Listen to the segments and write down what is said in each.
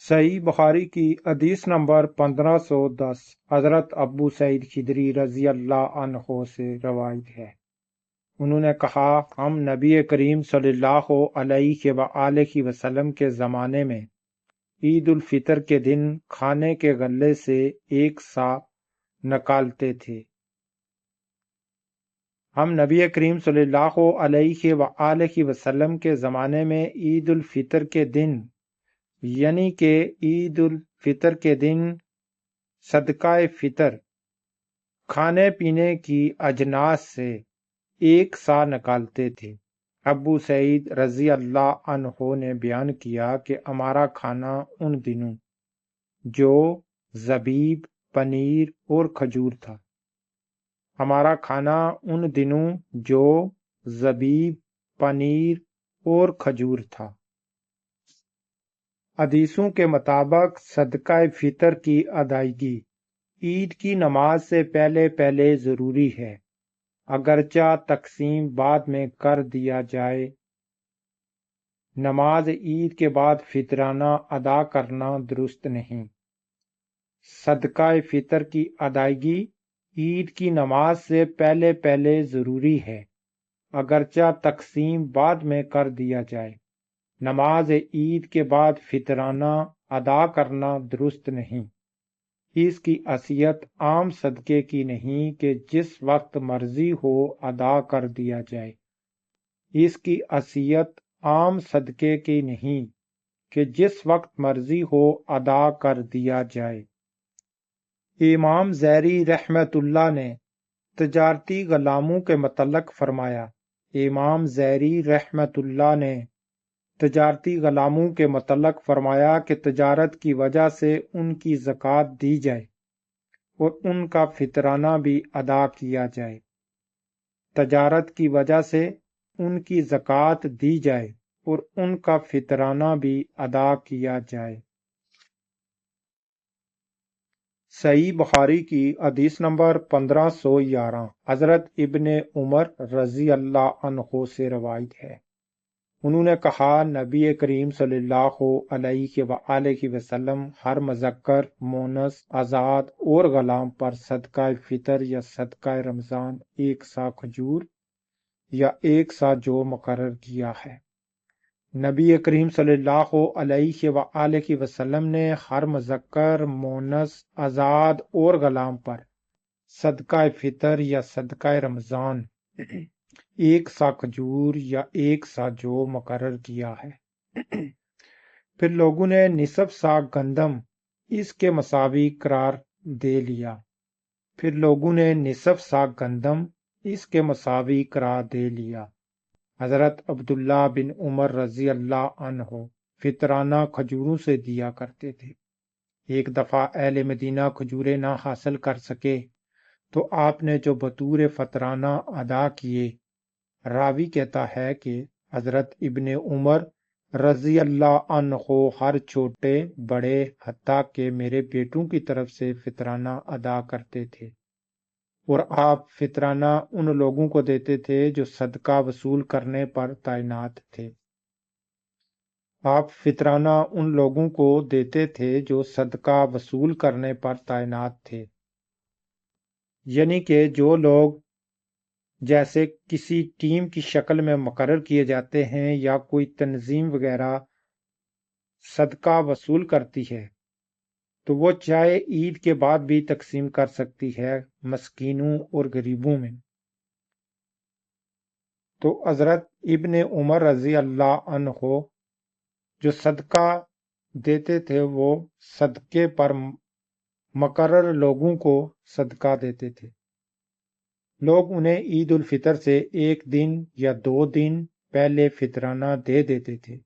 صحیح بخاری کی حدیث نمبر 1510 حضرت ابو سعید خدری رضی اللہ عنہ سے روایت ہے۔ انہوں نے کہا، ہم نبی کریم صلی اللہ علیہ وآلہ وسلم کے زمانے میں عید الفطر کے دن کھانے کے غلے سے ایک سا نکالتے تھے۔ ہم نبی کریم صلی اللہ علیہ وآلہ وسلم کے زمانے میں عید الفطر کے دن یعنی کہ عید الفطر کے دن صدقہ فطر کھانے پینے کی اجناس سے ایک سا نکالتے تھے۔ ابو سعید رضی اللہ عنہ نے بیان کیا کہ ہمارا کھانا ان دنوں جو زبیب، پنیر اور کھجور تھا۔ ہمارا کھانا ان دنوں جو زبیب، پنیر اور کھجور تھا۔ حدیثوں کے مطابق صدقہ فطر کی ادائیگی عید کی نماز سے پہلے پہلے ضروری ہے، اگرچہ تقسیم بعد میں کر دیا جائے۔ نماز عید کے بعد فطرانہ ادا کرنا درست نہیں۔ صدقہ فطر کی ادائیگی عید کی نماز سے پہلے پہلے ضروری ہے، اگرچہ تقسیم بعد میں کر دیا جائے۔ نماز عید کے بعد فطرانہ ادا کرنا درست نہیں۔ اس کی حیثیت عام صدقے کی نہیں کہ جس وقت مرضی ہو ادا کر دیا جائے۔ اس کی حیثیت عام صدقے کی نہیں کہ جس وقت مرضی ہو ادا کر دیا جائے۔ امام زہری رحمت اللہ نے تجارتی غلاموں کے متعلق فرمایا۔ امام زہری رحمت اللہ نے تجارتی غلاموں کے متعلق فرمایا کہ تجارت کی وجہ سے ان کی زکوٰۃ دی جائے اور ان کا فطرانہ بھی ادا کیا جائے۔ تجارت کی وجہ سے ان کی زکوٰۃ دی جائے اور ان کا فطرانہ بھی ادا کیا جائے۔ صحیح بخاری کی حدیث نمبر 1511 حضرت ابن عمر رضی اللہ عنہ سے روایت ہے۔ انہوں نے کہا، نبی کریم صلی اللہ علیہ وآلہ وسلم ہر مذکر، مونس، آزاد اور غلام پر صدقہ فطر یا صدقہ رمضان ایک سا کھجور یا ایک سا جو مقرر کیا ہے۔ نبی کریم صلی اللہ علیہ وآلہ وسلم نے ہر مذکر، مونس، آزاد اور غلام پر صدقہ فطر یا صدقہ رمضان ایک سا کھجور یا ایک سا جو مقرر کیا ہے۔ پھر لوگوں نے نصف سا گندم اس کے مساوی قرار دے لیا۔ پھر لوگوں نے نصف سا گندم اس کے مساوی قرار دے لیا۔ حضرت عبداللہ بن عمر رضی اللہ عنہ فطرانہ کھجوروں سے دیا کرتے تھے۔ ایک دفعہ اہل مدینہ کھجوریں نہ حاصل کر سکے تو آپ نے جو بطور فطرانہ ادا کیے۔ راوی کہتا ہے کہ حضرت ابن عمر رضی اللہ عنہ ہر چھوٹے بڑے حتیٰ کہ میرے بیٹوں کی طرف سے فطرانہ ادا کرتے تھے، اور آپ فطرانہ ان لوگوں کو دیتے تھے جو صدقہ وصول کرنے پر تعینات تھے۔ آپ فطرانہ ان لوگوں کو دیتے تھے جو صدقہ وصول کرنے پر تعینات تھے، یعنی کہ جو لوگ جیسے کسی ٹیم کی شکل میں مقرر کیے جاتے ہیں یا کوئی تنظیم وغیرہ صدقہ وصول کرتی ہے تو وہ چاہے عید کے بعد بھی تقسیم کر سکتی ہے مسکینوں اور غریبوں میں۔ تو حضرت ابن عمر رضی اللہ عنہ جو صدقہ دیتے تھے وہ صدقے پر مقرر لوگوں کو صدقہ دیتے تھے۔ لوگ انہیں عید الفطر سے ایک دن یا 2 دن پہلے فطرانہ دے دیتے تھے۔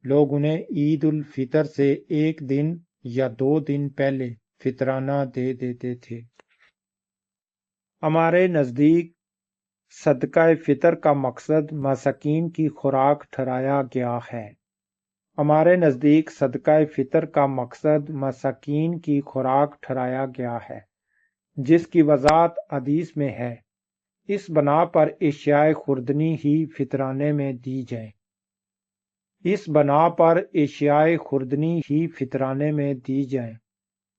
لوگ انہیں عید الفطر سے ایک دن یا 2 دن پہلے فطرانہ دے دیتے تھے۔ ہمارے نزدیک صدقہ فطر کا مقصد مساکین کی خوراک ٹھہرایا گیا ہے۔ ہمارے نزدیک صدقہ فطر کا مقصد مساکین کی خوراک ٹھہرایا گیا ہے، جس کی وضاحت حدیث میں ہے، اس بنا پر اشیاء خوردنی ہی فطرانے میں دی جائیں۔ اس بنا پر اشیاء خوردنی ہی فطرانے میں دی جائیں،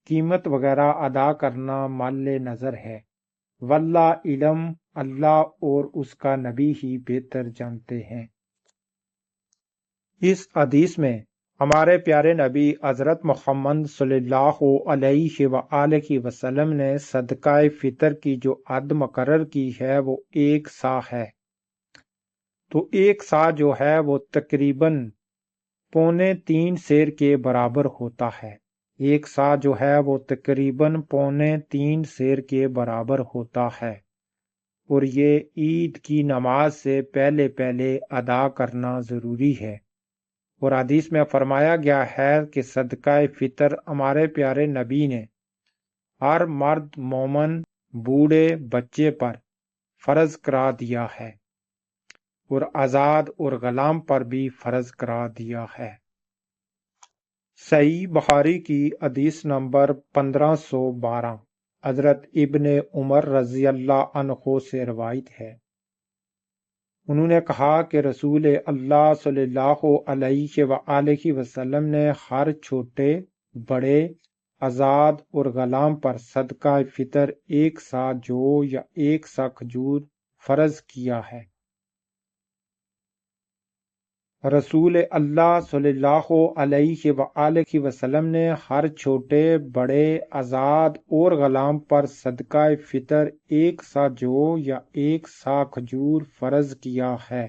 قیمت وغیرہ ادا کرنا مل نظر ہے۔ واللہ علم، اللہ اور اس کا نبی ہی بہتر جانتے ہیں۔ اس حدیث میں ہمارے پیارے نبی حضرت محمد صلی اللہ علیہ وآلہ وسلم نے صدقہ فطر کی جو حد مقرر کی ہے وہ 1 سا ہے۔ تو 1 سا جو ہے وہ تقریباً 3.25 سیر کے برابر ہوتا ہے۔ 1 سا جو ہے وہ تقریباً 3.25 سیر کے برابر ہوتا ہے، اور یہ عید کی نماز سے پہلے پہلے ادا کرنا ضروری ہے۔ اور حدیث میں فرمایا گیا ہے کہ صدقہ فطر ہمارے پیارے نبی نے ہر مرد مومن، بوڑھے بچے پر فرض کرا دیا ہے، اور آزاد اور غلام پر بھی فرض کرا دیا ہے۔ صحیح بخاری کی حدیث نمبر 1512 حضرت ابن عمر رضی اللہ عنہ سے روایت ہے۔ انہوں نے کہا کہ رسول اللہ صلی اللہ علیہ وآلہ وسلم نے ہر چھوٹے بڑے، آزاد اور غلام پر صدقہ فطر 1 سا جو یا 1 سا کھجور فرض کیا ہے۔ رسول اللہ صلی اللہ علیہ وآلہ وسلم نے ہر چھوٹے بڑے، آزاد اور غلام پر صدقہ فطر 1 سا جو یا 1 سا کھجور فرض کیا ہے۔